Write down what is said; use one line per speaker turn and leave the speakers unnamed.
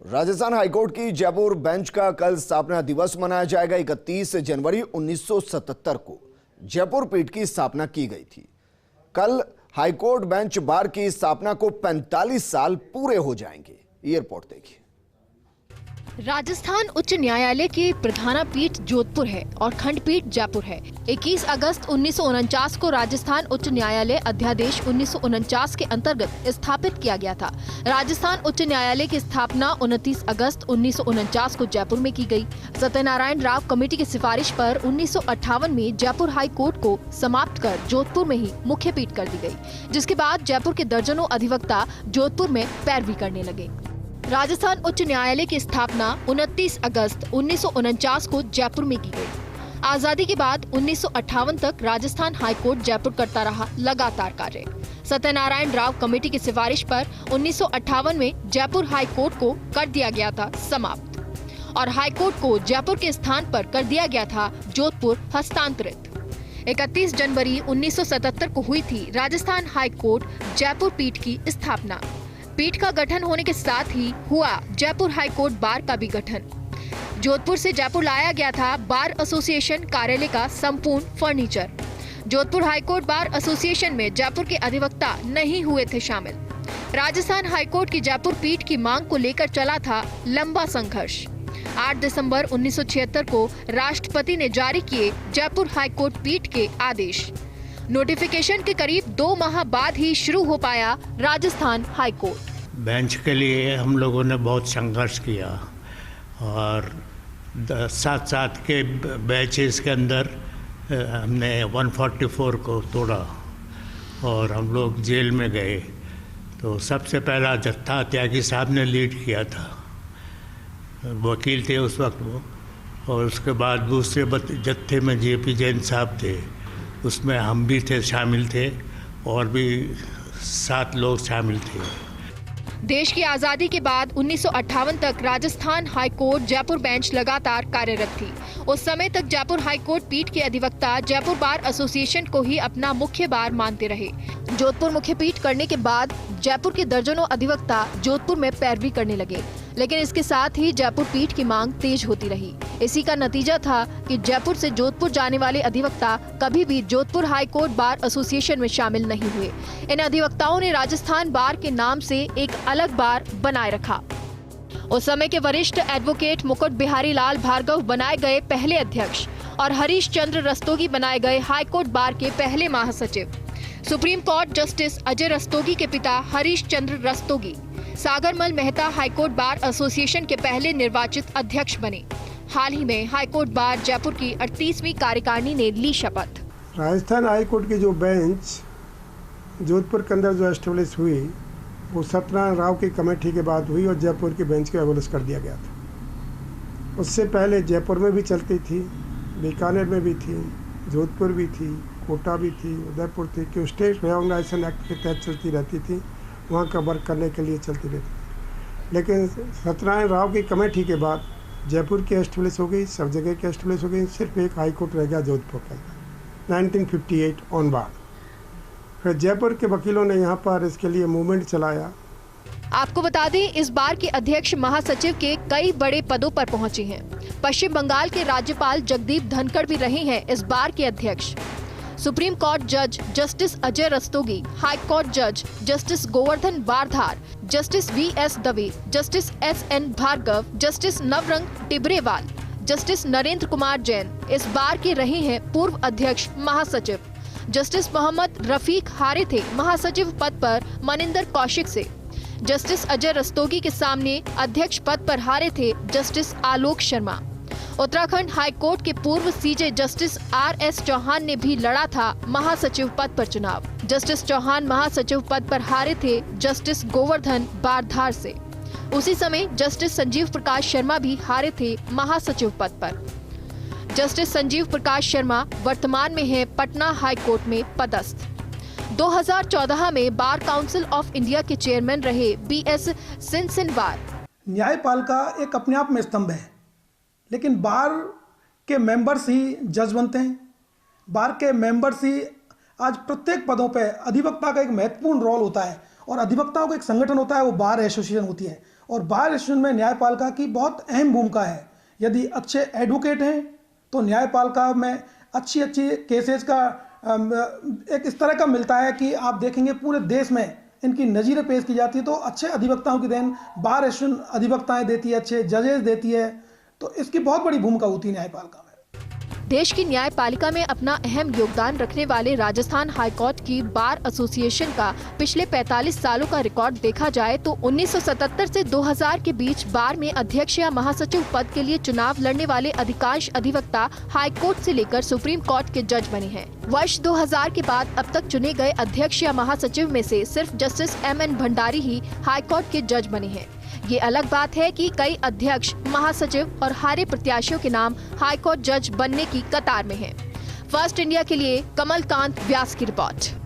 Rajasthan high court की Jaipur bench का कल स्थापना दिवस मनाया जाएगा। 31 जनवरी 1977 को जयपुर पीठ की स्थापना की गई थी। कल हाईकोर्ट बेंच बार की स्थापना को 45 साल पूरे हो जाएंगे। ये रिपोर्ट देखिए।
राजस्थान उच्च न्यायालय की प्रधानापीठ जोधपुर है और खंडपीठ जयपुर है। 21 अगस्त 1949 को राजस्थान उच्च न्यायालय अध्यादेश 1949 के अंतर्गत स्थापित किया गया था। राजस्थान उच्च न्यायालय की स्थापना 29 अगस्त 1949 को जयपुर में की गई। सत्यनारायण राव कमेटी की सिफारिश पर 1958 में जयपुर हाई कोर्ट को समाप्त कर जोधपुर में ही मुख्य पीठ कर दी गई, जिसके बाद जयपुर के दर्जनों अधिवक्ता जोधपुर में पैरवी करने लगे। राजस्थान उच्च न्यायालय की स्थापना 29 अगस्त 1949 को जयपुर में की गई। आजादी के बाद 1958 तक राजस्थान हाईकोर्ट जयपुर करता रहा लगातार कार्य। सत्यनारायण राव कमेटी की सिफारिश पर 1958 में जयपुर हाईकोर्ट को कर दिया गया था समाप्त और हाईकोर्ट को जयपुर के स्थान पर कर दिया गया था जोधपुर हस्तांतरित। 31 जनवरी 1977 को हुई थी राजस्थान हाईकोर्ट जयपुर पीठ की स्थापना। पीठ का गठन होने के साथ ही हुआ जयपुर हाईकोर्ट बार का भी गठन। जोधपुर से जयपुर लाया गया था बार एसोसिएशन कार्यालय का संपूर्ण furniture. Jodhpur high court bar association में जयपुर के अधिवक्ता नहीं हुए थे शामिल। राजस्थान हाईकोर्ट की जयपुर पीठ की मांग को लेकर चला था लंबा संघर्ष। 8 दिसंबर 1976 को राष्ट्रपति ने जारी किए जयपुर हाईकोर्ट पीठ के आदेश। नोटिफिकेशन के करीब 2 माह बाद ही शुरू हो पाया राजस्थान हाईकोर्ट।
बेंच के लिए हम लोगों ने बहुत संघर्ष किया और 7 के बैचेस के अंदर हमने 144 को तोड़ा और हम लोग जेल में गए। तो सबसे पहला जत्था त्यागी साहब ने लीड किया था, वकील थे उस वक्त वो, और उसके बाद दूसरे जत्थे में जेपी जैन साहब थे, उसमें हम भी थे, शामिल थे, और भी 7 लोग शामिल थे।
देश की आजादी के बाद 1958 तक राजस्थान हाईकोर्ट जयपुर बेंच लगातार कार्यरत थी। उस समय तक जयपुर हाईकोर्ट पीठ के अधिवक्ता जयपुर बार एसोसिएशन को ही अपना मुख्य बार मानते रहे। जोधपुर मुख्य पीठ करने के बाद जयपुर के दर्जनों अधिवक्ता जोधपुर में पैरवी करने लगे, लेकिन इसके साथ ही जयपुर पीठ की मांग तेज होती रही। इसी का नतीजा था कि जयपुर से जोधपुर जाने वाले अधिवक्ता कभी भी जोधपुर हाईकोर्ट बार एसोसिएशन में शामिल नहीं हुए। इन अधिवक्ताओं ने राजस्थान बार के नाम से एक अलग बार बनाए रखा। उस समय के वरिष्ठ एडवोकेट मुकुट बिहारी लाल भार्गव बनाए गए पहले अध्यक्ष और हरीश चंद्र रस्तोगी बनाए गए हाईकोर्ट बार के पहले महासचिव। Supreme court justice Ajay Rastogi के पिता Harish Chandra Rastogi Sagarmal Mehta high court bar association के पहले निर्वाचित अध्यक्ष बने। हाल ही में हाईकोर्ट बार जयपुर की 38वीं कार्यकारिणी ने ली शपथ।
राजस्थान हाईकोर्ट की जो बेंच जोधपुर के अंदर जो एस्टेब्लिश हुई वो सत्यनारायण राव की कमेटी के बाद हुई और जयपुर की बेंच को एबोलिश कर दिया गया था। उससे पहले जयपुर में भी चलती थी, बीकानेर में भी थी, जोधपुर भी थी, कोटा भी थी, उदयपुर थी, कि स्टेट रिऑर्गेनाइजेशन एक्ट के तहत चलती रहती थी, वहाँ का वर्क करने के लिए चलती रहती थी। लेकिन सत्यनारायण राव की कमेटी के बाद जयपुर की एस्टेब्लिश हो गई, सब जगह की एस्टेब्लिश हो गई, सिर्फ एक हाई कोर्ट रह गया जोधपुर के अंदर 1958 ऑन बार। फिर जयपुर के वकीलों ने यहाँ पर इसके लिए मूवमेंट चलाया।
आपको बता दें, इस बार के अध्यक्ष महासचिव के कई बड़े पदों पर पहुंचे हैं। पश्चिम बंगाल के राज्यपाल जगदीप धनखड़ भी रहे हैं इस बार के अध्यक्ष। सुप्रीम कोर्ट जज justice Ajay Rastogi, high court जज justice Govardhan वारधार, justice VS Dave, justice SN Bhargava, justice Navrang Tibrewal, justice Narendra Kumar Jain इस बार के रहे हैं पूर्व अध्यक्ष महासचिव। जस्टिस मोहम्मद रफीक हारे थे महासचिव पद पर मनिंदर कौशिक से। जस्टिस अजय रस्तोगी के सामने अध्यक्ष पद पर हारे थे justice Alok Sharma. Uttarakhand high court के पूर्व CJ जस्टिस RS चौहान ने भी लड़ा था महासचिव पद पर चुनाव। जस्टिस चौहान महासचिव पद पर हारे थे जस्टिस गोवर्धन वारधार से। उसी समय जस्टिस संजीव प्रकाश शर्मा भी हारे थे महासचिव पद पर। जस्टिस संजीव प्रकाश शर्मा वर्तमान में है पटना हाई कोर्ट में पदस्थ। 2014 में बार काउंसिल ऑफ इंडिया के चेयरमैन रहे BS सिनसिनवार।
न्यायपालिका एक अपने आप में स्तंभ है, लेकिन बार के मेंबर्स ही जज बनते हैं। बार के मेंबर्स ही आज प्रत्येक पदों पे अधिवक्ता का एक महत्वपूर्ण रोल होता है और अधिवक्ताओं का एक संगठन होता है, वो बार एसोसिएशन होती है और बार एसोसिएशन में न्यायपालिका की बहुत अहम भूमिका है। यदि अच्छे एडवोकेट हैं तो न्यायपालिका में अच्छी केसेस का एक इस तरह का मिलता है कि आप देखेंगे पूरे देश में इनकी नज़ीरें पेश की जाती है। तो अच्छे अधिवक्ताओं की देन बार एसोसिएशन अधिवक्ताएं देती है, अच्छे जजेस देती है, तो इसकी बहुत बड़ी भूमिका होती है न्यायपालिका में।
देश की न्यायपालिका में अपना अहम योगदान रखने वाले राजस्थान हाईकोर्ट की बार एसोसिएशन का पिछले 45 सालों का रिकॉर्ड देखा जाए तो 1977 से 2000 के बीच बार में अध्यक्ष या महासचिव पद के लिए चुनाव लड़ने वाले अधिकांश अधिवक्ता हाईकोर्ट से लेकर सुप्रीम कोर्ट के जज बने हैं। वर्ष 2000 के बाद अब तक चुने गए अध्यक्ष या महासचिव में से सिर्फ जस्टिस M.N. भंडारी ही हाईकोर्ट के जज बने हैं। ये अलग बात है कि कई अध्यक्ष, महासचिव और हारे प्रत्याशियों के नाम हाईकोर्ट जज बनने की कतार में हैं। फर्स्ट इंडिया के लिए कमलकांत व्यास की रिपोर्ट।